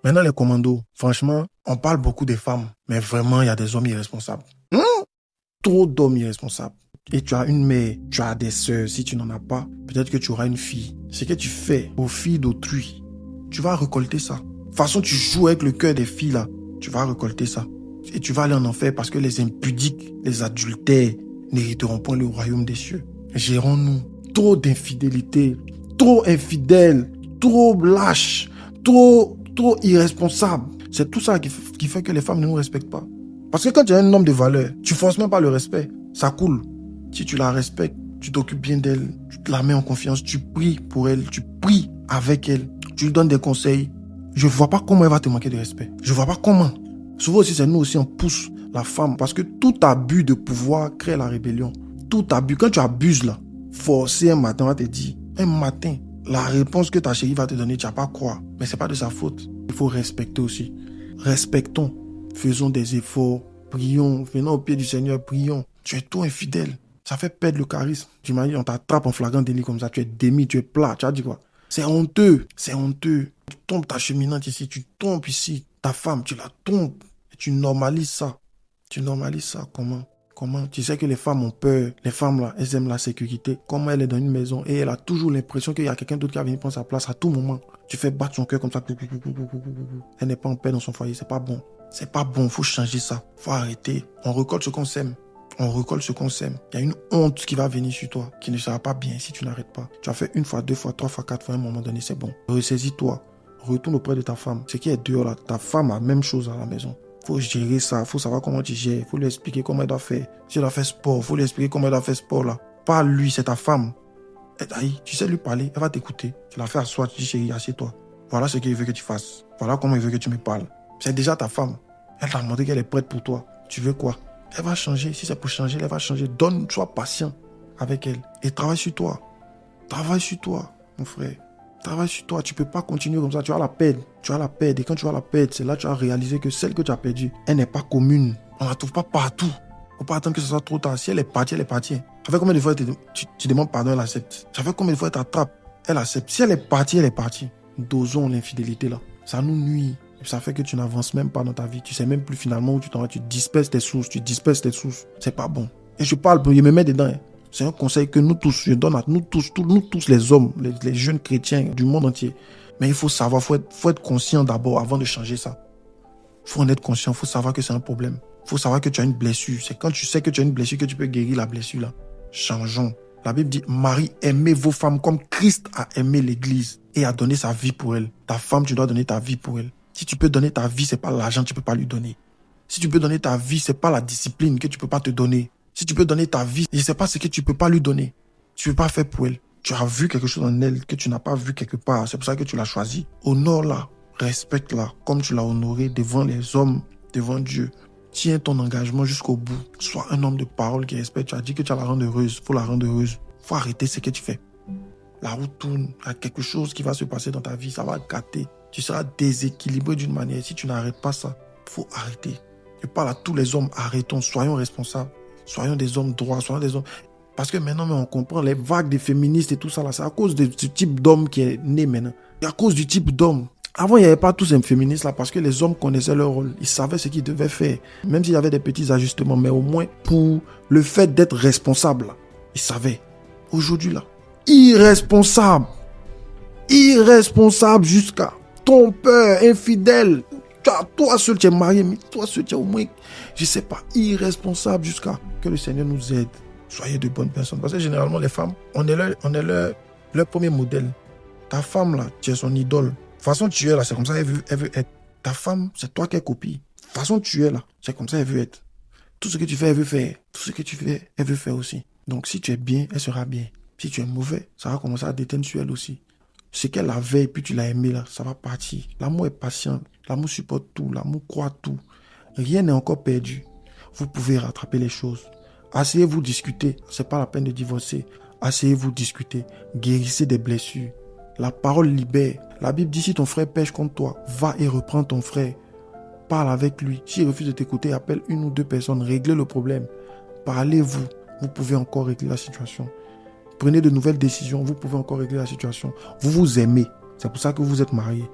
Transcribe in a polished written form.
Maintenant, les commandos, franchement, on parle beaucoup des femmes, mais vraiment, il y a des hommes irresponsables. Trop d'hommes irresponsables. Et tu as une mère, tu as des sœurs, si tu n'en as pas, peut-être que tu auras une fille. Ce que tu fais aux filles d'autrui, tu vas récolter ça. De toute façon, tu joues avec le cœur des filles là, tu vas récolter ça. Et tu vas aller en enfer parce que les impudiques, les adultères n'hériteront point le royaume des cieux. Gérons-nous. Trop d'infidélité, trop infidèles, trop lâches, trop irresponsables. C'est tout ça qui fait que les femmes ne nous respectent pas. Parce que quand tu es un homme de valeur, tu forces même pas le respect. Ça coule. Si tu la respectes, tu t'occupes bien d'elle, tu te la mets en confiance, tu pries pour elle, tu pries avec elle, tu lui donnes des conseils. Je vois pas comment elle va te manquer de respect. Je vois pas comment. Souvent aussi, c'est nous aussi, on pousse la femme parce que tout abus de pouvoir crée la rébellion. Tout abus. Quand tu abuses là, forcer un matin, on va te dire, un matin, la réponse que ta chérie va te donner, tu vas pas croire. Mais c'est pas de sa faute. Il faut respecter aussi. Respectons. Faisons des efforts. Prions. Venons au pied du Seigneur. Prions. Tu es trop infidèle. Ça fait perdre le charisme. Tu imagines, on t'attrape en flagrant délit comme ça. Tu es démis, tu es plat. Tu as dit quoi? C'est honteux. C'est honteux. Tu tombes ta cheminante ici. Tu tombes ici. Ta femme, tu la tombes. Et tu normalises ça. Tu normalises ça. Comment? Tu sais que les femmes ont peur. Les femmes là, elles aiment la sécurité. Comment elle est dans une maison et elle a toujours l'impression qu'il y a quelqu'un d'autre qui va venir prendre sa place à tout moment. Tu fais battre son cœur comme ça. Elle n'est pas en paix dans son foyer. C'est pas bon. C'est pas bon. Faut changer ça. Faut arrêter. On récolte ce qu'on sème. On récolte ce qu'on sème. Il y a une honte qui va venir sur toi, qui ne sera pas bien si tu n'arrêtes pas. Tu as fait une fois, deux fois, trois fois, quatre fois, à un moment donné, c'est bon. Ressaisis-toi. Retourne auprès de ta femme. Ce qui est dehors là, ta femme a la même chose à la maison. Faut gérer ça, faut savoir comment tu gères, faut lui expliquer comment elle doit faire. Si elle doit faire sport, faut lui expliquer comment elle doit faire sport là. Pas lui, c'est ta femme. Tu sais lui parler, elle va t'écouter. Tu la fais asseoir, tu dis chérie, assieds-toi. Voilà ce qu'il veut que tu fasses. Voilà comment il veut que tu me parles. C'est déjà ta femme. Elle t'a montré qu'elle est prête pour toi. Tu veux quoi? Elle va changer. Si c'est pour changer, elle va changer. Sois patient avec elle. Et travaille sur toi. Travaille sur toi, mon frère. Travaille sur toi, tu peux pas continuer comme ça, tu vas la perdre. Tu vas la perdre et quand tu vas la perdre, c'est là que tu vas réaliser que celle que tu as perdue, elle n'est pas commune. On la trouve pas partout. Faut pas attendre que ce soit trop tard. Si elle est partie, elle est partie. Ça fait combien de fois tu demandes pardon, elle accepte. Ça fait combien de fois elle t'attrape, elle accepte. Si elle est partie, elle est partie. Dosons l'infidélité là. Ça nous nuit. Ça fait que tu n'avances même pas dans ta vie. Tu sais même plus finalement où tu t'en vas. Tu disperses tes sources. C'est pas bon. Et je parle pour me mettre dedans. C'est un conseil que nous tous, je donne à nous tous les hommes, les jeunes chrétiens du monde entier. Mais il faut savoir, faut être conscient d'abord avant de changer ça. Il faut en être conscient, il faut savoir que c'est un problème. Il faut savoir que tu as une blessure. C'est quand tu sais que tu as une blessure que tu peux guérir la blessure là. Changeons. La Bible dit, Marie, aimez vos femmes comme Christ a aimé l'église et a donné sa vie pour elle. Ta femme, tu dois donner ta vie pour elle. Si tu peux donner ta vie, c'est pas l'argent que tu peux pas lui donner. Si tu peux donner ta vie, c'est pas la discipline que tu peux pas te donner. Si tu peux donner ta vie, je ne sais pas ce que tu peux pas lui donner. Tu ne peux pas faire pour elle. Tu as vu quelque chose en elle que tu n'as pas vu quelque part. C'est pour ça que tu l'as choisi. Honore-la, respecte-la comme tu l'as honorée devant les hommes, devant Dieu. Tiens ton engagement jusqu'au bout. Sois un homme de parole qui respecte. Tu as dit que tu vas la rendre heureuse. Il faut la rendre heureuse. Il faut arrêter ce que tu fais. La route tourne. Il y a quelque chose qui va se passer dans ta vie. Ça va gâter. Tu seras déséquilibré d'une manière. Si tu n'arrêtes pas ça, il faut arrêter. Je parle à tous les hommes. Arrêtons. Soyons responsables. Soyons des hommes droits, soyons des hommes... Parce que maintenant, on comprend les vagues des féministes et tout ça là. C'est à cause de ce type d'homme qui est né maintenant. C'est à cause du type d'homme. Avant, il n'y avait pas tous ces féministes là parce que les hommes connaissaient leur rôle. Ils savaient ce qu'ils devaient faire. Même s'il y avait des petits ajustements, mais au moins pour le fait d'être responsable, là, ils savaient. Aujourd'hui là, irresponsable. Irresponsable jusqu'à trompeur, infidèle. Toi seul tu es marié, mais toi seul tu es au moins, je sais pas, irresponsable jusqu'à que le Seigneur nous aide. Soyez de bonnes personnes. Parce que généralement, les femmes, on est leur premier modèle. Ta femme, là, tu es son idole. De toute façon, tu es là, c'est comme ça elle veut être. Ta femme, c'est toi qu'elle copie. De toute façon, tu es là, c'est comme ça elle veut être. Tout ce que tu fais, elle veut faire. Tout ce que tu fais, elle veut faire aussi. Donc, si tu es bien, elle sera bien. Si tu es mauvais, ça va commencer à déteindre sur elle aussi. Ce qu'elle avait et puis tu l'as aimé, là, ça va partir. L'amour est patient. L'amour supporte tout. L'amour croit tout. Rien n'est encore perdu. Vous pouvez rattraper les choses. Asseyez-vous discuter. C'est pas la peine de divorcer. Asseyez-vous discuter. Guérissez des blessures. La parole libère. La Bible dit si ton frère pêche contre toi, va et reprends ton frère. Parle avec lui. S'il refuse de t'écouter, appelle une ou deux personnes. Réglez le problème. Parlez-vous. Vous pouvez encore régler la situation. Prenez de nouvelles décisions. Vous pouvez encore régler la situation. Vous vous aimez. C'est pour ça que vous êtes mariés.